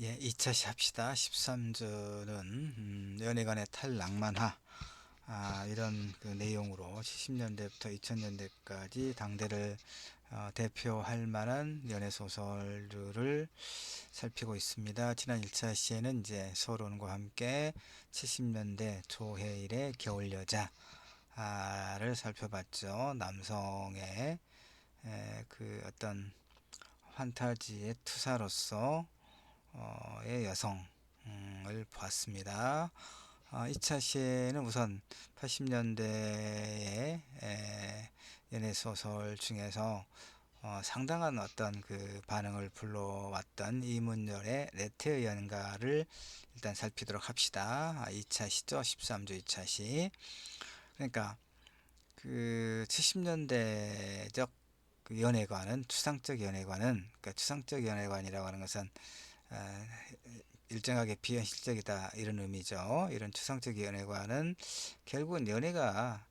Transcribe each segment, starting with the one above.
예, 2차시 합시다. 13주는 연애관의 탈낭만화, 이런 그 내용으로 70년대부터 2000년대까지 당대를 대표할 만한 연애 소설들을 살피고 있습니다. 지난 1차시에는 이제 서론과 함께 70년대 조혜일의 겨울 여자를 살펴봤죠. 남성의 그 어떤 판타지의 투사로서 의 여성을 보았습니다. 2차 시에는 우선 80년대의 연애소설 중에서 상당한 어떤 그 반응을 불러왔던 이문열의 레테의 연가를 일단 살피도록 합시다. 2차 시죠. 13조 2차 시. 그러니까 그 70년대적 그 연애관은 추상적 연애관은, 그러니까 추상적 연애관이라고 하는 것은 아, 일정하게 비현실적이다 이런 의미죠. 이런 추상적 연애관은 결국은 연애가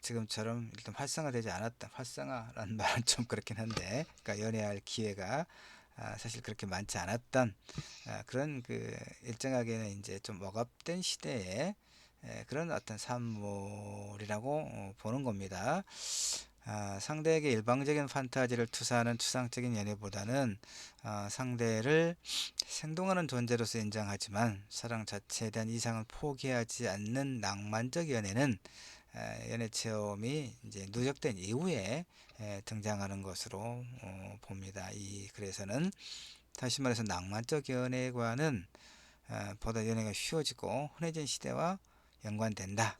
지금처럼 일단 활성화되지 않았다. 활성화라는 말은 좀 그렇긴 한데, 그러니까 연애할 기회가 사실 그렇게 많지 않았던 그런 그 일정하게는 이제 좀 억압된 시대에 그런 어떤 산물이라고 보는 겁니다. 상대에게 일방적인 판타지를 투사하는 추상적인 연애보다는 상대를 생동하는 존재로서 인정하지만 사랑 자체에 대한 이상을 포기하지 않는 낭만적 연애는 연애 체험이 이제 누적된 이후에 등장하는 것으로 봅니다. 이 글에서는 다시 말해서 낭만적 연애관은 보다 연애가 쉬워지고 흔해진 시대와 연관된다.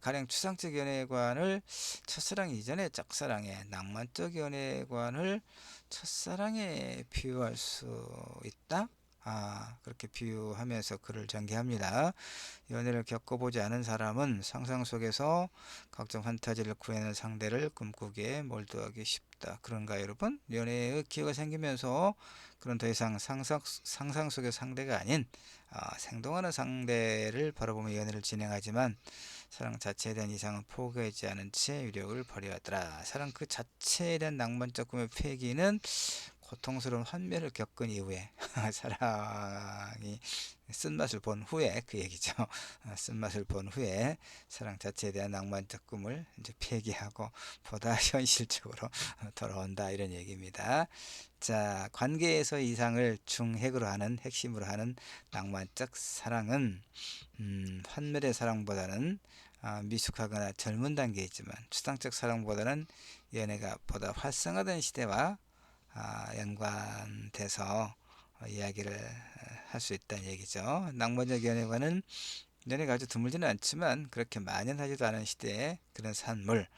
가령 추상적 연애관을 첫사랑 이전의 짝사랑에, 낭만적 연애관을 첫사랑에 비유할 수 있다. 그렇게 비유하면서 글을 전개합니다. 연애를 겪어보지 않은 사람은 상상 속에서 각종 판타지를 구해낸 상대를 꿈꾸기에 몰두하기 쉽다. 그런가 여러분? 연애의 기회가 생기면서 그런 더 이상 상상 속의 상대가 아닌 생동하는 상대를 바라보며 연애를 진행하지만 사랑 자체에 대한 이상은 포기하지 않은 채 위력을 발휘하더라. 사랑 그 자체에 대한 낭만적 꿈의 폐기는 고통스러운 환멸을 겪은 이후에 사랑이 쓴맛을 본 후에 그 얘기죠. 쓴맛을 본 후에 사랑 자체에 대한 낭만적 꿈을 이제 폐기하고 보다 현실적으로 돌아온다 이런 얘기입니다. 자, 관계에서 이상을 중핵으로 하는 핵심으로 하는 낭만적 사랑은 환멸의 사랑보다는 미숙하거나 젊은 단계이지만 추상적 사랑보다는 연애가 보다 활성화된 시대와 연관돼서 이야기를 할 수 있다는 얘기죠. 낭만적 연애관은 연애가 아주 드물지는 않지만 그렇게 만연하지도 않은 시대의 그런 산물.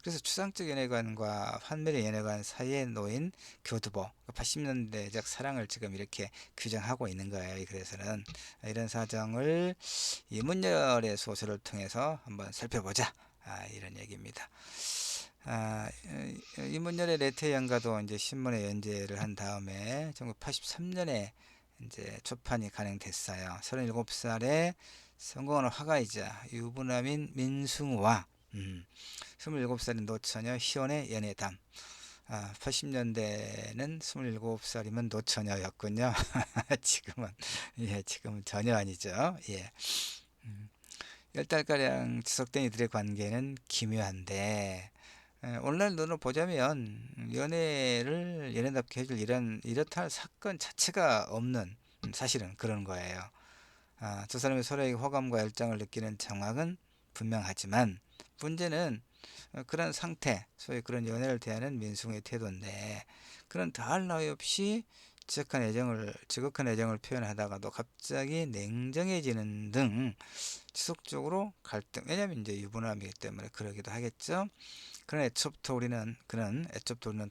그래서 추상적 연애관과 환멸의 연애관 사이에 놓인 교두보, 80년대적 사랑을 지금 이렇게 규정하고 있는 거예요. 그래서는 이런 사정을 이문열의 소설을 통해서 한번 살펴보자. 이런 얘기입니다. 이문열의 레테 연가도 이제 신문에 연재를 한 다음에 1983년에 이제 초판이 간행됐어요. 37살에 성공하는 화가이자 유부남인 민승우와 27살인 노처녀 희원의 연애담. 80년대는 27살이면 노처녀였군요. 지금은 지금은 전혀 아니죠. 예. 10달가량 지속된 이들의 관계는 기묘한데 오늘날로 보자면 연애를 연애답게 해줄 이렇다 할 사건 자체가 없는 사실은 그런 거예요. 두 사람이 서로에게 호감과 열정을 느끼는 정황은 분명하지만 문제는 그런 상태, 소위 그런 연애를 대하는 민중의 태도인데 그런 더할 나위 없이 지극한 애정을 표현하다가도 갑자기 냉정해지는 등 지속적으로 갈등, 왜냐면 이제 유부남이기 때문에 그러기도 하겠죠. 그런 애초부터 우리는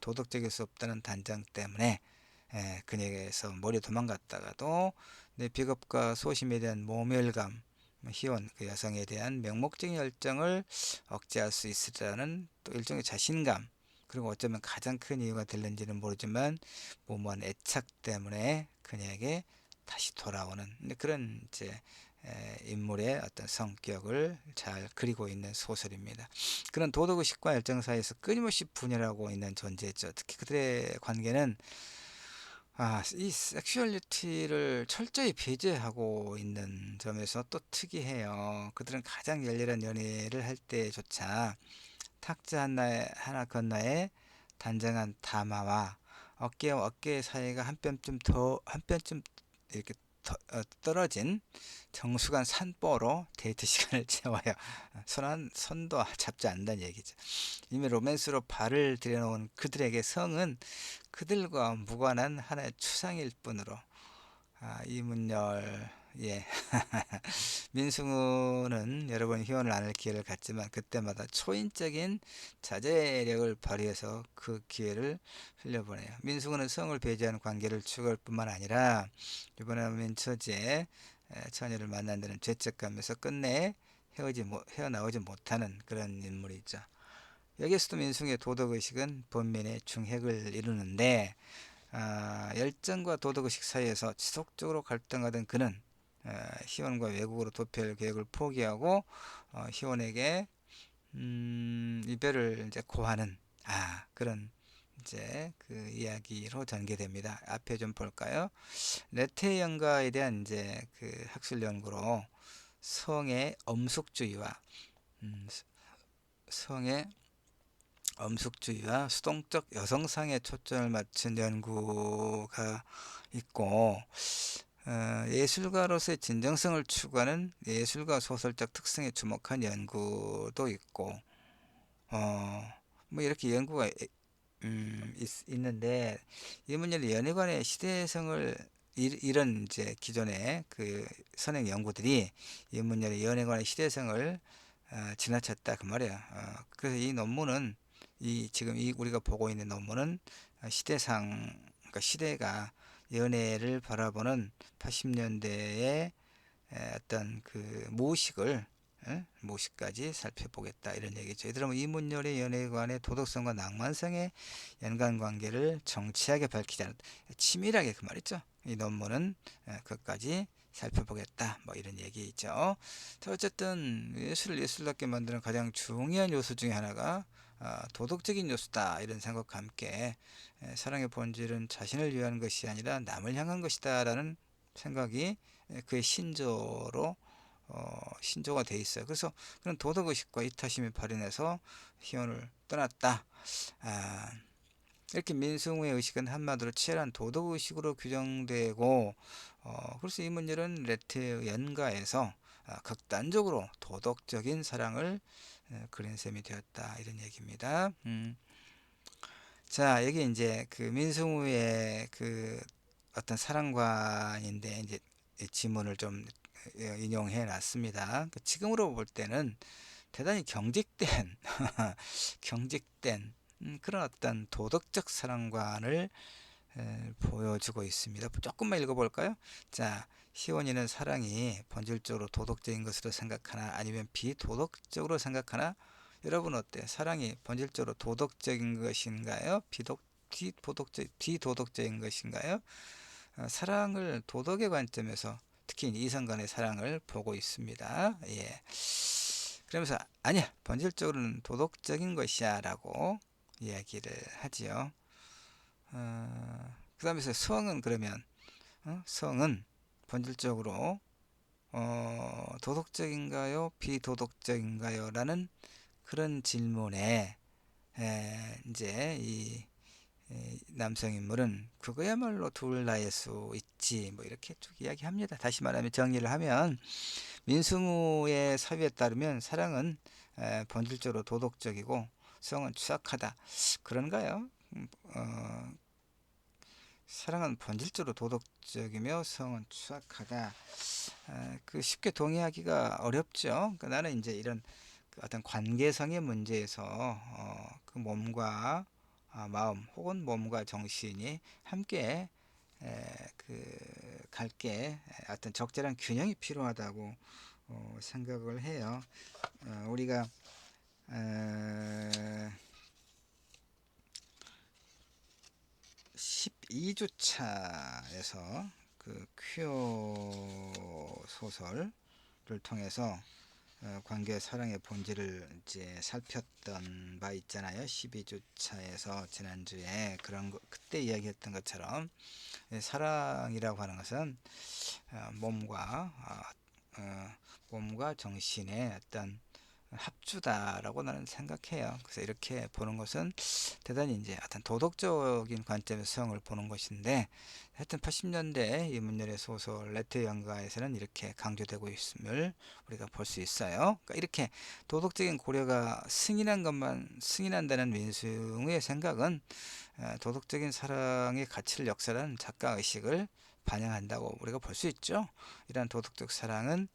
도덕적일 수 없다는 단정 때문에 그녀에게서 몰이 도망갔다가도 내 비겁과 소심에 대한 모멸감, 희원 그 여성에 대한 명목적인 열정을 억제할 수 있으라는 또 일종의 자신감, 그리고 어쩌면 가장 큰 이유가 될는지는 모르지만 무모한 애착 때문에 그녀에게 다시 돌아오는 그런 이제 인물의 어떤 성격을 잘 그리고 있는 소설입니다. 그런 도덕의식과 열정 사이에서 끊임없이 분열하고 있는 존재죠. 특히 그들의 관계는 이 섹슈얼리티를 철저히 배제하고 있는 점에서 또 특이해요. 그들은 가장 열렬한 연애를 할 때조차 탁자 하나 건너에 단정한 담화와 어깨와 어깨 사이가 한 뼘쯤 이렇게 떨어진 정숙한 산보로 데이트 시간을 채워요. 손도 잡지 않는다는 얘기죠. 이미 로맨스로 발을 들여놓은 그들에게 성은 그들과 무관한 하나의 추상일 뿐으로, 이문열, 예. 민승우는 여러 번 희혼을 안 할 기회를 갖지만 그때마다 초인적인 자제력을 발휘해서 그 기회를 흘려보내요. 민승우는 성을 배제하는 관계를 추구할 뿐만 아니라 이번에 민처지에 처녀를 만난 데는 죄책감에서 끝내 헤어나오지 못하는 그런 인물이죠. 여기에서도 민승우의 도덕의식은 본면의 중핵을 이루는데, 열정과 도덕의식 사이에서 지속적으로 갈등하던 그는 희원과 외국으로 도피할 계획을 포기하고 희원에게 이별을 이제 고하는 그런 이제 그 이야기로 전개됩니다. 앞에 좀 볼까요? 레테 연가에 대한 이제 그 학술 연구로 성의 엄숙주의와 음, 성의 엄숙주의와 수동적 여성상에 초점을 맞춘 연구가 있고, 예술가로서의 진정성을 추구하는 예술가 소설적 특성에 주목한 연구도 있고, 뭐 이렇게 연구가 있는데, 이문열 연애관의 시대성을 이런 이제 기존의 그 선행 연구들이 이문열의 연애관의 시대성을 지나쳤다 그 말이에요. 그래서 이 논문은 지금 우리가 보고 있는 논문은 그러니까 시대가 연애를 바라보는 80년대의 어떤 그 모식까지 살펴보겠다 이런 얘기죠. 예를 들면 이문열의 연애관의 도덕성과 낭만성의 연관관계를 정치하게 밝히지 않았다. 치밀하게 그 말이죠. 이 논문은 그것까지 살펴보겠다 뭐 이런 얘기죠. 어쨌든 예술을 예술답게 만드는 가장 중요한 요소 중에 하나가 도덕적인 요소다 이런 생각과 함께 사랑의 본질은 자신을 위한 것이 아니라 남을 향한 것이다 라는 생각이 그의 신조가 돼 있어요. 그래서 그런 도덕의식과 이타심이 발현해서 희원을 떠났다. 아, 이렇게 민승우의 의식은 한마디로 치열한 도덕의식으로 규정되고, 그래서 이문열은 레테의 연가에서 극단적으로 도덕적인 사랑을 그린 셈이 되었다 이런 얘기입니다. 자, 여기 이제 그 민승우의 그 어떤 사랑관인데 이제 지문을 좀 인용해 놨습니다. 지금으로 볼 때는 대단히 경직된 경직된 그런 어떤 도덕적 사랑관을 보여주고 있습니다. 조금만 읽어볼까요? 자, 희원이는 사랑이 본질적으로 도덕적인 것으로 생각하나 아니면 비도덕적으로 생각하나? 여러분 어때요? 사랑이 본질적으로 도덕적인 것인가요? 비도덕적인 것인가요? 사랑을 도덕의 관점에서 특히 이성 간의 사랑을 보고 있습니다. 예. 그러면서 아니야, 본질적으로는 도덕적인 것이야 라고 이야기를 하지요. 그 다음에 성은 그러면 성은 본질적으로 도덕적인가요? 비도덕적인가요? 라는 그런 질문에 이제 이 남성 인물은 그거야말로 둘 다일 수 있지 뭐 이렇게 쭉 이야기합니다. 다시 말하면 정리를 하면 민승우의 사유에 따르면 사랑은 본질적으로 도덕적이고 성은 추악하다. 그런가요? 사랑은 본질적으로 도덕적이며 성은 추악하다. 그 쉽게 동의하기가 어렵죠. 그러니까 나는 이제 이런 그 어떤 관계성의 문제에서 그 몸과 마음 혹은 몸과 정신이 함께 갈게 어떤 적절한 균형이 필요하다고 생각을 해요. 우리가 12주차에서 그 퀴어 소설을 통해서 관계 사랑의 본질을 이제 살폈던 바 있잖아요. 12주차에서 지난주에 그런 거 그때 이야기했던 것처럼 사랑이라고 하는 것은 몸과 몸과 정신의 어떤 합주다라고 나는 생각해요. 그래서 이렇게 보는 것은 대단히 이제 어떤 도덕적인 관점에서 성을 보는 것인데, 하여튼 80년대 이문열의 소설 레트 연가에서는 이렇게 강조되고 있음을 우리가 볼 수 있어요. 그러니까 이렇게 도덕적인 고려가 승인한다는 민승의 생각은 도덕적인 사랑의 가치를 역설한 작가 의식을 반영한다고 우리가 볼 수 있죠. 이러한 도덕적 사랑은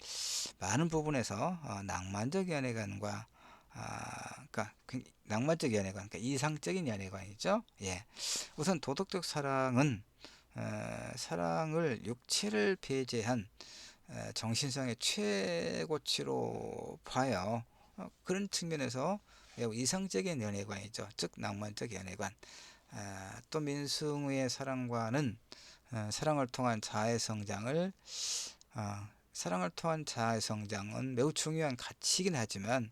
많은 부분에서 낭만적 연애관과 그러니까 낭만적 연애관, 그러니까 이상적인 연애관이죠. 예. 우선 도덕적 사랑은 사랑을 육체를 배제한 정신상의 최고치로 봐요. 그런 측면에서 매우 이상적인 연애관이죠. 즉 낭만적 연애관. 또 민승우의 사랑과는 사랑을 통한 자아의 성장을 사랑을 통한 자아의 성장은 매우 중요한 가치이긴 하지만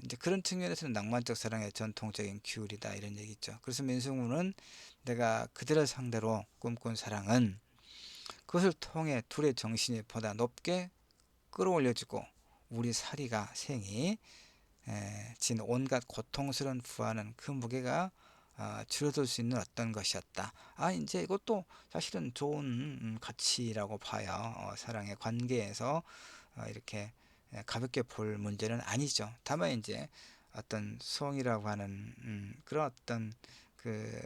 이제 그런 측면에서는 낭만적 사랑의 전통적인 규율이다 이런 얘기죠. 그래서 민승우는 내가 그들을 상대로 꿈꾼 사랑은 그것을 통해 둘의 정신이 보다 높게 끌어올려주고 우리 사리가 생이 진 온갖 고통스러운 부하는 그 무게가 줄어들 수 있는 어떤 것이었다. 이제 이것도 사실은 좋은 가치라고 봐요. 사랑의 관계에서 이렇게 가볍게 볼 문제는 아니죠. 다만 이제 어떤 성이라고 하는 그런 어떤 그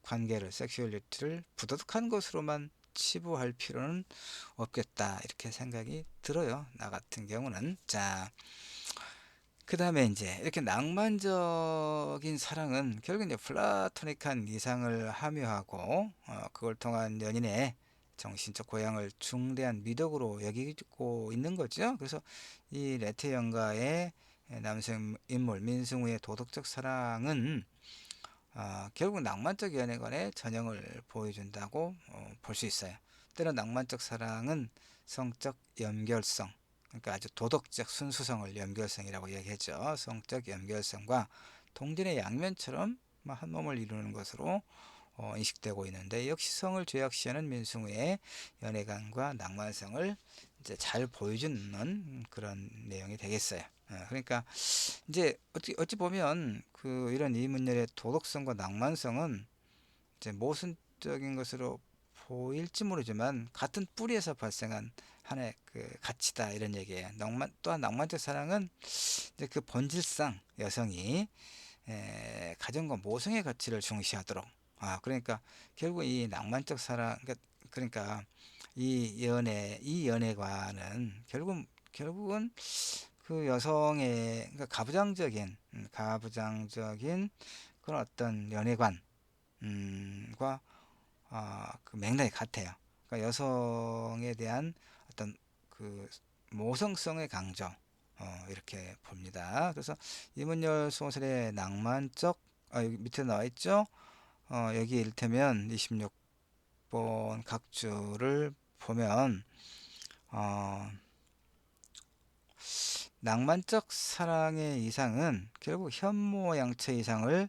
관계를 섹슈얼리티를 부도덕한 것으로만 치부할 필요는 없겠다 이렇게 생각이 들어요. 나 같은 경우는. 자, 그 다음에 이제 이렇게 낭만적인 사랑은 결국 이제 플라토닉한 이상을 함유하고 그걸 통한 연인의 정신적 고향을 중대한 미덕으로 여기고 있는 거죠. 그래서 이 레테 영가의 남성 인물 민승우의 도덕적 사랑은 결국 낭만적 연애관의 전형을 보여준다고 볼 수 있어요. 때로 낭만적 사랑은 성적 연결성, 그러니까 아주 도덕적 순수성을 연결성이라고 얘기했죠. 성적 연결성과 동전의 양면처럼 한 몸을 이루는 것으로 인식되고 있는데, 역시 성을 죄악시하는 민승우의 연애관과 낭만성을 이제 잘 보여주는 그런 내용이 되겠어요. 그러니까 이제 어찌 보면 이런 이문열의 도덕성과 낭만성은 이제 모순적인 것으로 보일지 모르지만 같은 뿌리에서 발생한 하나의 그 가치다 이런 얘기예요. 또한 낭만적 사랑은 이제 그 본질상 여성이 가정과 모성의 가치를 중시하도록 그러니까 결국 이 낭만적 사랑 그러니까 이 연애관은 결국은 그 여성의 그러니까 가부장적인 그런 어떤 연애관과 그 맥락이 같아요. 그러니까 여성에 대한 어떤 그 모성성의 강조 이렇게 봅니다. 그래서 이문열 소설의 낭만적 여기 밑에 나와 있죠. 여기 이를테면 26번 각주를 보면 낭만적 사랑의 이상은 결국 현모양처 이상을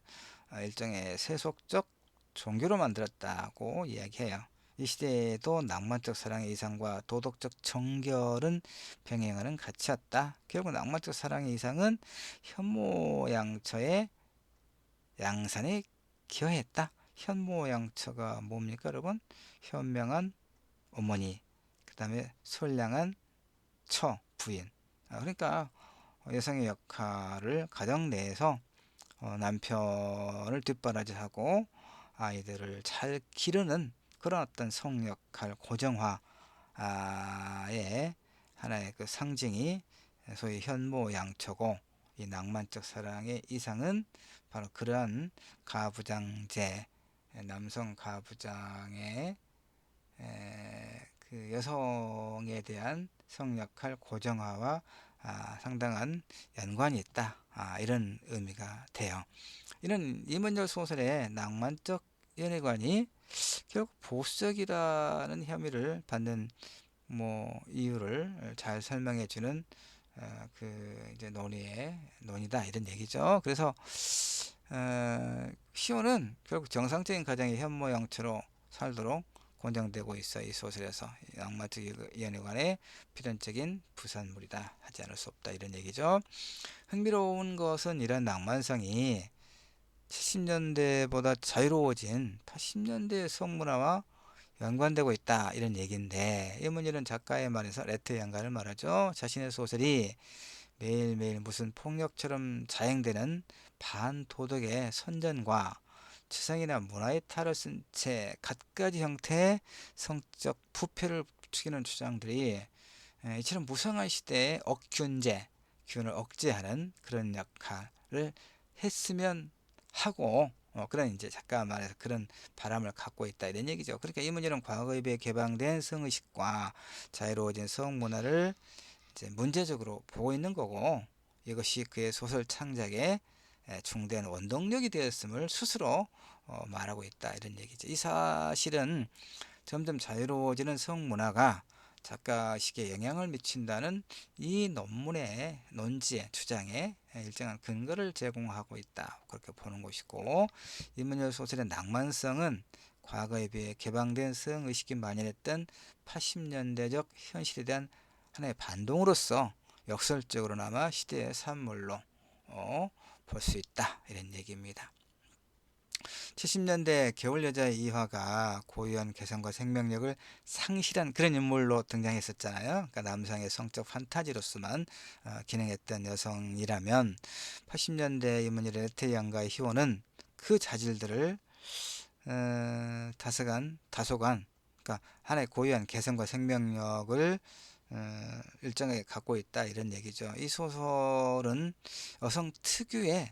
일종의 세속적 종교로 만들었다고 이야기해요. 이 시대에도 낭만적 사랑의 이상과 도덕적 정결은 병행하는 가치였다. 결국 낭만적 사랑의 이상은 현모양처의 양산에 기여했다. 현모양처가 뭡니까, 여러분? 현명한 어머니, 그 다음에 선량한 부인. 그러니까 여성의 역할을 가정 내에서 남편을 뒷바라지하고 아이들을 잘 기르는 그런 어떤 성역할 고정화의 하나의 그 상징이 소위 현모양처고, 이 낭만적 사랑의 이상은 바로 그러한 가부장제, 남성 가부장의 그 여성에 대한 성역할 고정화와 상당한 연관이 있다. 이런 의미가 돼요. 이런 이문열 소설의 낭만적 연애관이 결국 보수적이라는 혐의를 받는 이유를 잘 설명해 주는 그 이제 논이다 이런 얘기죠. 그래서 희호는 결국 정상적인 가정의 현모양처로 살도록 권장되고 있어. 이 소설에서 낭만적 연애관의 필연적인 부산물이다. 하지 않을 수 없다. 이런 얘기죠. 흥미로운 것은 이런 낭만성이 70년대보다 자유로워진 80년대의 성문화와 연관되고 있다. 이런 얘기인데, 이문일은 작가의 말에서 레트 양가를 말하죠. 자신의 소설이 매일매일 무슨 폭력처럼 자행되는 반도덕의 선전과 추상이나 문화의 탈을 쓴 채 갖가지 형태의 성적 부패를 부추기는 주장들이 이처럼 무성한 시대에 억균제, 균을 억제하는 그런 역할을 했으면 하고, 그런 이제 작가 말에서 그런 바람을 갖고 있다 이런 얘기죠. 그러니까 이 문제는 과거에 비해 개방된 성의식과 자유로워진 성문화를 이제 문제적으로 보고 있는 거고, 이것이 그의 소설 창작에 중대한 원동력이 되었음을 스스로 말하고 있다 이런 얘기죠. 이 사실은 점점 자유로워지는 성문화가 작가식에 영향을 미친다는 이 논문의 논지의 주장에 일정한 근거를 제공하고 있다 그렇게 보는 것이고, 이문열 소설의 낭만성은 과거에 비해 개방된 성의식이 만연했던 80년대적 현실에 대한 하나의 반동으로서 역설적으로나마 시대의 산물로 볼 수 있다 이런 얘기입니다. 70년대 겨울여자의 이화가 고유한 개성과 생명력을 상실한 그런 인물로 등장했었잖아요. 그러니까 남성의 성적 판타지로서만 기능했던 여성이라면 80년대 이문희 레테 양가의 희호는 그 자질들을 다소간 그러니까 하나의 고유한 개성과 생명력을 일정하게 갖고 있다 이런 얘기죠. 이 소설은 여성 특유의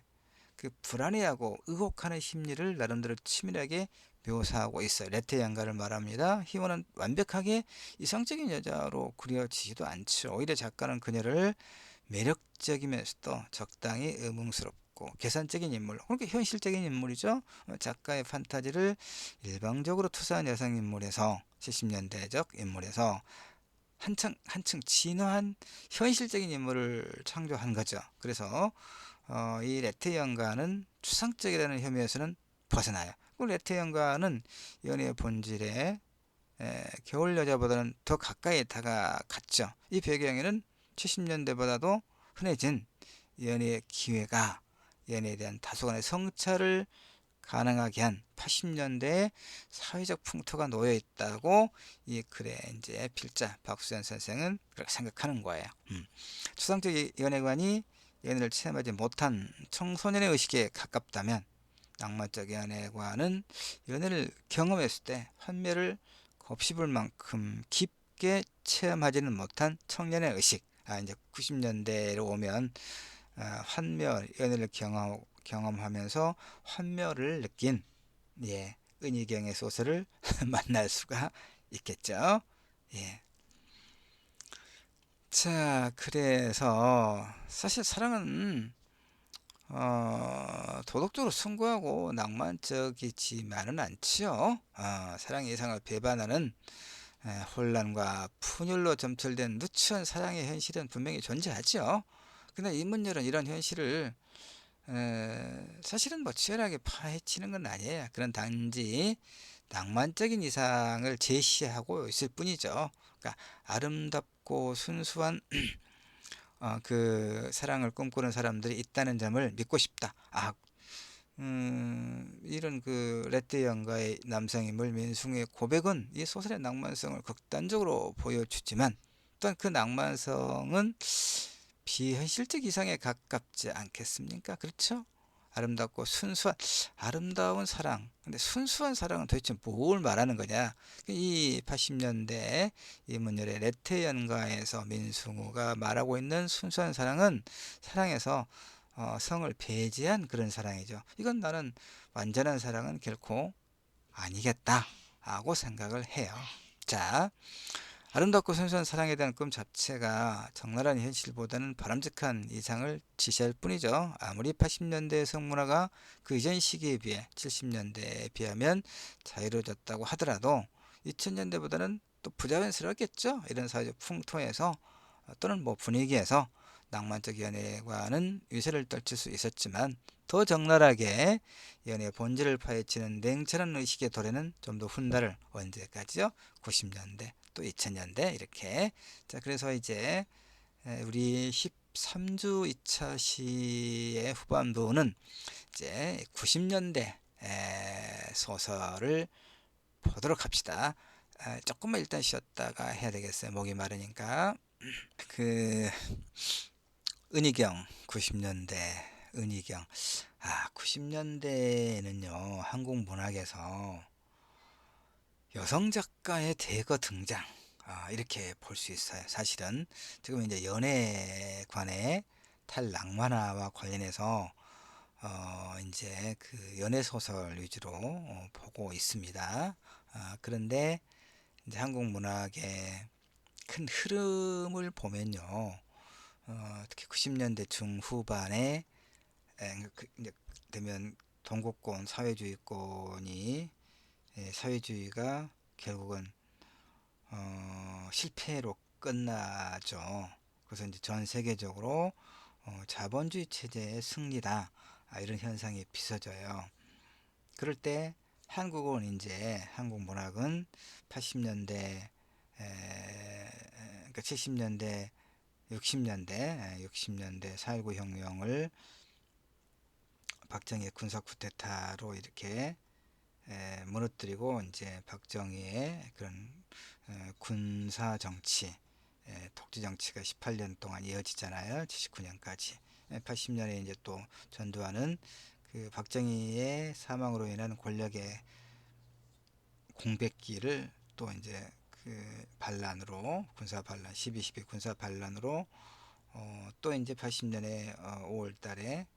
그 불안해하고 의혹하는 심리를 나름대로 치밀하게 묘사하고 있어요. 레테 양가를 말합니다. 희원은 완벽하게 이성적인 여자로 그려지지도 않죠. 오히려 작가는 그녀를 매력적이면서도 적당히 의문스럽고 계산적인 인물, 그러니까 현실적인 인물이죠. 작가의 판타지를 일방적으로 투사한 여성 인물에서 70년대적 인물에서 한층 진화한 현실적인 인물을 창조한 거죠. 그래서 이 레테 연가는 추상적이라는 혐의에서는 벗어나요. 레테 연가는 연애의 본질에 겨울 여자보다는 더 가까이 다가갔죠. 이 배경에는 70년대보다도 흔해진 연애의 기회가 연애에 대한 다소간의 성찰을 가능하게 한 80년대의 사회적 풍토가 놓여 있다고 이 글의 이제 필자 박수현 선생은 그렇게 생각하는 거예요. 추상적 연애관이 연애를 체험하지 못한 청소년의 의식에 가깝다면, 낭만적 연애관은 연애를 경험했을 때 환멸을 곱씹을 만큼 깊게 체험하지는 못한 청년의 의식, 이제 90년대로 오면 환멸 연애를 경험하면서 환멸을 느낀 은희경의 소설을 만날 수가 있겠죠. 예. 자, 그래서 사실 사랑은 도덕적으로 숭고하고 낭만적이지만은 않지요. 사랑의 이상을 배반하는 혼란과 분열로 점철된 누추한 사랑의 현실은 분명히 존재하죠. 근데 인문열은 이런 현실을 사실은 뭐 치열하게 파헤치는 건 아니에요. 그런 단지 낭만적인 이상을 제시하고 있을 뿐이죠. 그러니까 아름답고 순수한 그 사랑을 꿈꾸는 사람들이 있다는 점을 믿고 싶다. 이런 그 레트 영가의 남성인물 민숭의 고백은 이 소설의 낭만성을 극단적으로 보여주지만, 또한 그 낭만성은 비현실적 이상에 가깝지 않겠습니까? 그렇죠? 아름답고 순수한 아름다운 사랑. 근데 순수한 사랑은 도대체 뭘 말하는 거냐? 이 80년대 이문열의 레테 연가에서 민승우가 말하고 있는 순수한 사랑은 사랑에서 성을 배제한 그런 사랑이죠. 이건 나는 완전한 사랑은 결코 아니겠다 하고 생각을 해요. 자, 아름답고 순수한 사랑에 대한 꿈 자체가 적나라한 현실보다는 바람직한 이상을 지시할 뿐이죠. 아무리 80년대 성문화가 그 이전 시기에 비해 70년대에 비하면 자유로워졌다고 하더라도 2000년대보다는 또 부자연스럽겠죠. 이런 사회적 풍토에서 또는 뭐 분위기에서 낭만적 연애와는 위세를 떨칠 수 있었지만 더 적나라하게 연애의 본질을 파헤치는 냉철한 의식의 도래는 좀 더 훗날을 언제까지요? 90년대 또 2000년대 이렇게. 자, 그래서 이제 우리 13주 2차 시의 후반부는 이제 90년대 소설을 보도록 합시다. 조금만 일단 쉬었다가 해야 되겠어요. 목이 마르니까. 그 은희경 90년대 은희경 90년대에는요 한국 문학에서 여성 작가의 대거 등장 이렇게 볼 수 있어요. 사실은 지금 이제 연애관의 탈낭만화와 관련해서 이제 그 연애 소설 위주로 보고 있습니다. 그런데 이제 한국 문학의 큰 흐름을 보면요, 특히 90년대 중후반에 이제 되면 동구권 사회주의권이 사회주의가 결국은 실패로 끝나죠. 그래서 이제 전 세계적으로 자본주의 체제의 승리다 이런 현상이 빚어져요. 그럴 때 한국 문학은 80년대 그러니까 70년대 60년대 4.19 혁명을 박정희의 군사 쿠데타로 이렇게 무너뜨리고 이제 박정희의 그런 군사 정치, 독재 정치가 18년 동안 이어지잖아요. 79년까지. 80년에 이제 또 전두환은 그 박정희의 사망으로 인한 권력의 공백기를 또 이제 그 반란으로 군사 반란 12.12 군사 반란으로 또 이제 80년에 5월 달에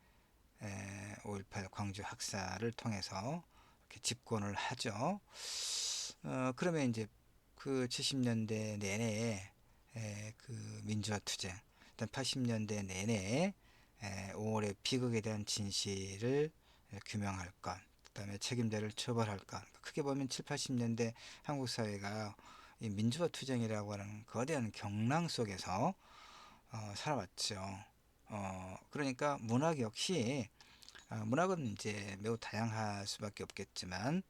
5.18 광주 학살을 통해서 이렇게 집권을 하죠. 그러면 이제 그 70년대 내내에 그 민주화 투쟁, 일단 80년대 내내에 5월의 비극에 대한 진실을 규명할 것, 그다음에 책임자를 처벌할 것. 크게 보면 7, 80년대 한국 사회가 이 민주화 투쟁이라고 하는 거대한 경랑 속에서 살아왔죠. 그러니까 문학 역시 문학은 이제 매우 다양할 수밖에 없겠지만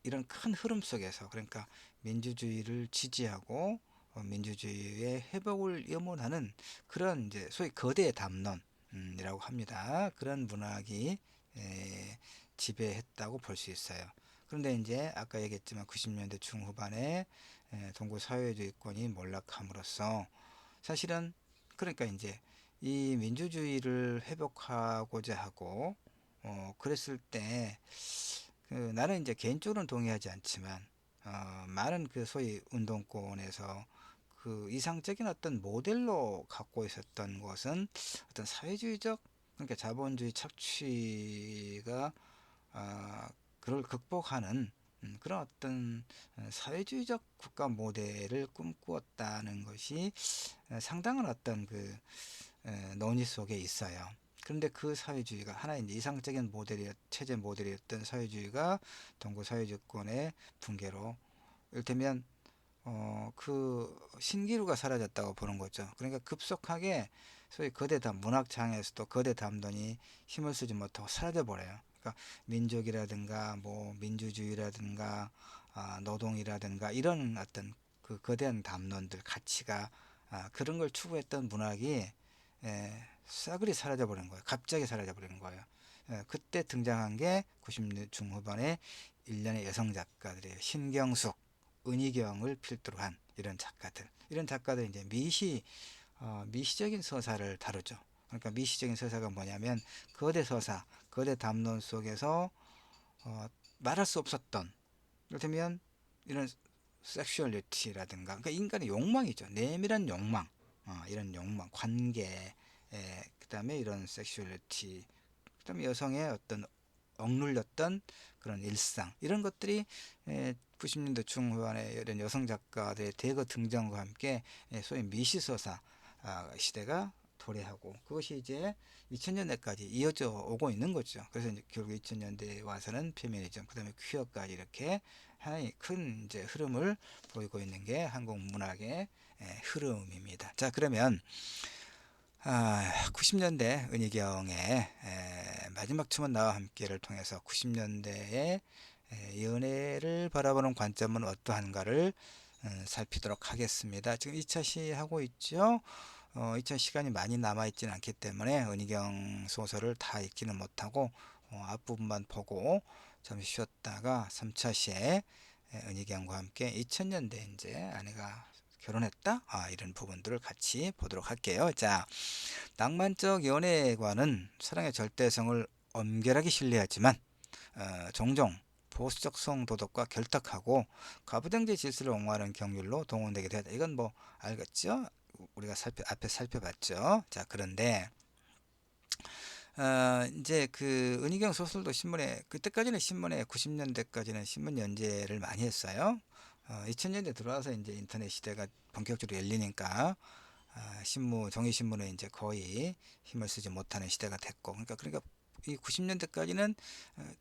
이런 큰 흐름 속에서 그러니까 민주주의를 지지하고 민주주의의 회복을 염원하는 그런 이제 소위 거대 담론이라고 합니다. 그런 문학이 지배했다고 볼 수 있어요. 그런데 이제 아까 얘기했지만 90년대 중후반에 동구 사회주의권이 몰락함으로써 사실은 그러니까 이제 이 민주주의를 회복하고자 하고 그랬을 때 나는 이제 개인적으로는 동의하지 않지만 많은 그 소위 운동권에서 그 이상적인 어떤 모델로 갖고 있었던 것은 어떤 사회주의적 그러니까 자본주의 착취가 그걸 극복하는 그런 어떤 사회주의적 국가 모델을 꿈꾸었다는 것이 상당한 어떤 그 논의 속에 있어요. 그런데 그 사회주의가 하나의 이상적인 체제 모델이었던 사회주의가 동구 사회주의권의 붕괴로 이를테면 그 신기루가 사라졌다고 보는 거죠. 그러니까 급속하게 소위 문학 장에서도 거대 담론이 힘을 쓰지 못하고 사라져 버려요. 그러니까 민족이라든가 뭐 민주주의라든가 노동이라든가 이런 어떤 그 거대한 담론들 가치가 그런 걸 추구했던 문학이 싸그리 사라져 버린 거예요. 갑자기 사라져 버린 거예요. 그때 등장한 게 90년 중후반에 일련의 여성 작가들이에요. 신경숙, 은희경을 필두로 한 이런 작가들 이제 미시적인 서사를 다루죠. 그러니까 미시적인 서사가 뭐냐면 거대 서사, 거대 담론 속에서 말할 수 없었던, 이를테면 이런 섹슈얼리티라든가, 그러니까 인간의 욕망이죠. 내밀한 욕망, 이런 욕망, 관계, 그다음에 이런 섹슈얼리티, 그다음에 여성의 어떤 억눌렸던 그런 일상 이런 것들이 90년대 중후반에 이런 여성 작가들의 대거 등장과 함께 소위 미시서사 시대가 도래하고 그것이 이제 2000년대까지 이어져 오고 있는 거죠. 그래서 이제 결국 2000년대에 와서는 페미니즘, 그다음에 퀴어까지 이렇게 하나의 큰 이제 흐름을 보이고 있는 게 한국 문학의 흐름입니다. 자, 그러면 90년대 은희경의 마지막 춤은 나와 함께를 통해서 90년대의 연애를 바라보는 관점은 어떠한가를 살피도록 하겠습니다. 지금 2차 시하고 있죠. 2차 시간이 많이 남아있지는 않기 때문에 은희경 소설을 다 읽지는 못하고 앞부분만 보고 잠시 쉬었다가 3차 시에 은희경과 함께 2000년대 이제 아내가 결혼했다? 이런 부분들을 같이 보도록 할게요. 자, 낭만적 연애관은 사랑의 절대성을 엄결하게 신뢰하지만 종종 보수적 성도덕과 결탁하고 가부장제 질서를 옹호하는 경율로 동원되게 되다. 이건 뭐 알겠죠? 우리가 앞에 살펴봤죠. 자, 그런데 이제 그 은희경 소설도 신문에 그때까지는 신문에 90년대까지는 신문 연재를 많이 했어요. 2000년대 들어와서 이제 인터넷 시대가 본격적으로 열리니까 종이 신문은 이제 거의 힘을 쓰지 못하는 시대가 됐고, 그러니까 이 90년대까지는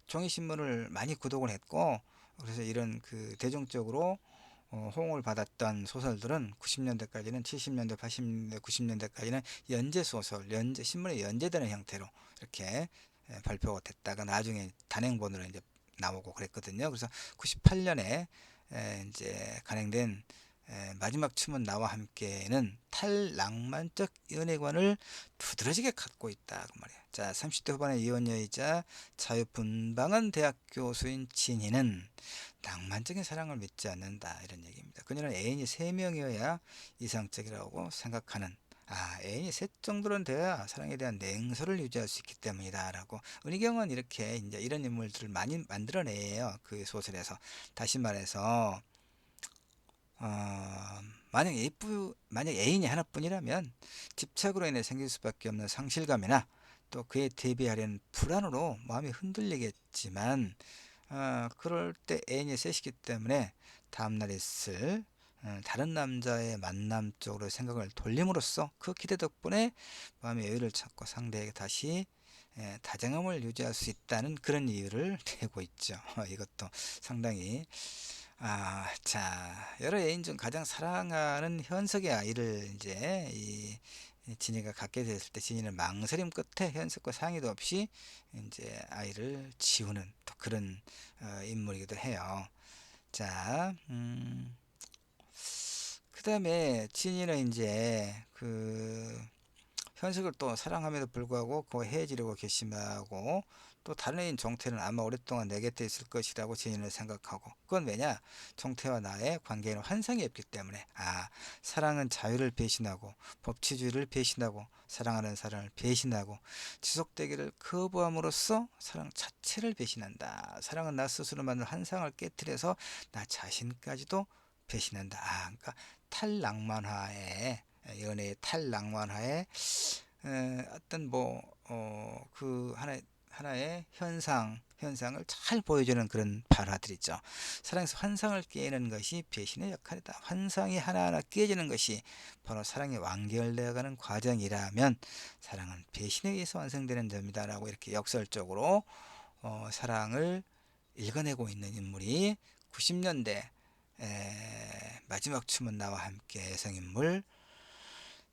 종이 신문을 많이 구독을 했고, 그래서 이런 그 대중적으로 호응을 받았던 소설들은 90년대까지는 70년대, 80년대, 90년대까지는 연재 소설, 신문에 연재되는 형태로 이렇게 발표가 됐다가 나중에 단행본으로 이제 나오고 그랬거든요. 그래서 98년에 이제 간행된 마지막 춤은 나와 함께는 탈낭만적 연애관을 두드러지게 갖고 있다 그 말이야. 자, 30대 후반의 이혼녀이자 자유분방한 대학 교수인 진희는 낭만적인 사랑을 믿지 않는다 이런 얘기입니다. 그녀는 애인이 3명이어야 이상적이라고 생각하는 애인이 셋 정도는 돼야 사랑에 대한 냉소를 유지할 수 있기 때문이다 라고. 은희경은 이렇게 이제 이런 인물들을 많이 만들어내요. 그 소설에서. 다시 말해서 만약 애인이 하나뿐이라면 집착으로 인해 생길 수밖에 없는 상실감이나 또 그에 대비하려는 불안으로 마음이 흔들리겠지만 그럴 때 애인이 셋이기 때문에 다음날 있을 다른 남자의 만남 쪽으로 생각을 돌림으로써 그 기대 덕분에 마음의 여유를 찾고 상대에게 다시 다정함을 유지할 수 있다는 그런 이유를 대고 있죠. 이것도 상당히 자, 여러 애인 중 가장 사랑하는 현석의 아이를 이제 이 진이가 갖게 됐을 때 진이는 망설임 끝에 현석과 상의도 없이 이제 아이를 지우는 또 그런 인물이기도 해요. 자, 그 다음에 진이는 이제 그 현석을 또 사랑함에도 불구하고 그와 헤어지려고 결심하고 또 다른 애인 정태는 아마 오랫동안 내 곁에 있을 것이라고 진이는 생각하고, 그건 왜냐, 정태와 나의 관계에는 환상이 없기 때문에. 사랑은 자유를 배신하고 법치주의를 배신하고 사랑하는 사람을 배신하고 지속되기를 거부함으로써 사랑 자체를 배신한다. 사랑은 나 스스로 만든 환상을 깨뜨려서 나 자신까지도 배신한다. 그러니까 탈낭만화의 연애의 탈낭만화의 어떤 그 하나의 현상을 잘 보여주는 그런 발화들이죠. 사랑에서 환상을 깨는 것이 배신의 역할이다. 환상이 하나하나 깨지는 것이 바로 사랑이 완결되어가는 과정이라면 사랑은 배신에 의해서 완성되는 점이다라고 이렇게 역설적으로 사랑을 읽어내고 있는 인물이 90년대 마지막 춤은 나와 함께 여성인물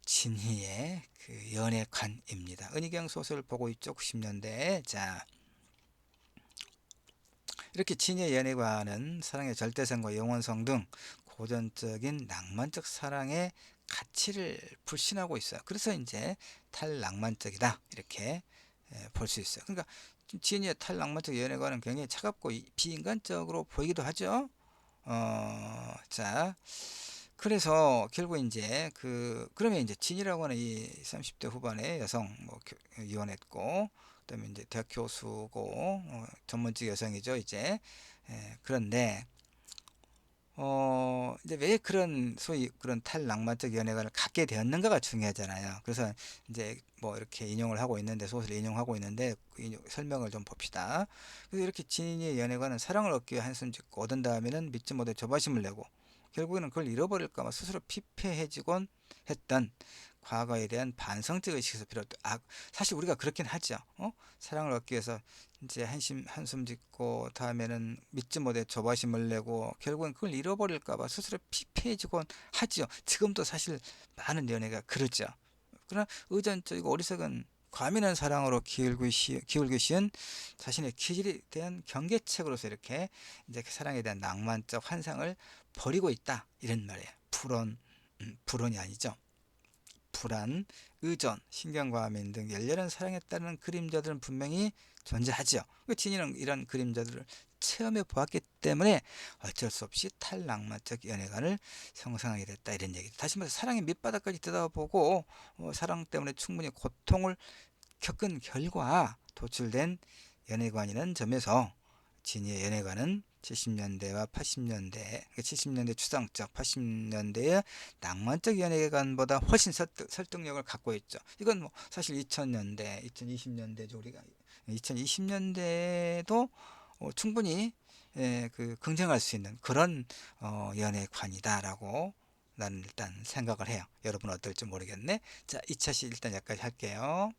진희의 그 연애관입니다. 은희경 소설을 보고 있죠. 90년대에. 자, 이렇게 진희의 연애관은 사랑의 절대성과 영원성 등 고전적인 낭만적 사랑의 가치를 불신하고 있어요. 그래서 이제 탈낭만적이다 이렇게 볼 수 있어요. 그러니까 진희의 탈낭만적 연애관은 굉장히 차갑고 비인간적으로 보이기도 하죠. 자, 그래서 결국 이제 그러면 이제 진이라고 하는 이 30대 후반의 여성 이혼했고, 그다음에 이제 대학 교수고 전문직 여성이죠 이제. 그런데 이제 왜 그런 소위 그런 탈낭만적 연애관을 갖게 되었는가가 중요하잖아요. 그래서 이제 뭐 이렇게 인용을 하고 있는데, 소설을 인용하고 있는데 설명을 좀 봅시다. 그래서 이렇게 진이의 연애관은 사랑을 얻기 위해 한숨 짓고 얻은 다음에는 믿지 못해 조바심을 내고 결국에는 그걸 잃어버릴까봐 스스로 피폐해지곤 했던 과거에 대한 반성적 의식에서 비롯. 사실 우리가 그렇긴 하죠. 사랑을 얻기 위해서 이제 한숨 짓고 다음에는 믿지 못해 조바심을 내고 결국엔 그걸 잃어버릴까봐 스스로 피폐해지곤 하죠. 지금도 사실 많은 연애가 그러죠. 그러나 의존적이고 어리석은 과민한 사랑으로 기울기 쉬운 자신의 기질에 대한 경계책으로서 이렇게 이제 그 사랑에 대한 낭만적 환상을 버리고 있다 이런 말이에요. 불온이 아니죠. 불안, 의존, 신경과민 등 열렬한 사랑에 따르는 그림자들은 분명히 존재하죠. 진이는 이런 그림자들을 체험해 보았기 때문에 어쩔 수 없이 탈낭만적 연애관을 형성하게 됐다 이런 얘기죠. 다시 말해서 사랑의 밑바닥까지 들여다보고 사랑 때문에 충분히 고통을 겪은 결과 도출된 연애관이라는 점에서 진이의 연애관은 70년대와 80년대, 70년대 추상적, 80년대의 낭만적 연애관보다 훨씬 설득력을 갖고 있죠. 이건 뭐 사실 2000년대, 2020년대 우리가 2020년대도 충분히 긍정할 수 있는 그런 연애관이다라고 나는 일단 생각을 해요. 여러분 어떨지 모르겠네. 자, 2차 시 일단 여기까지 할게요.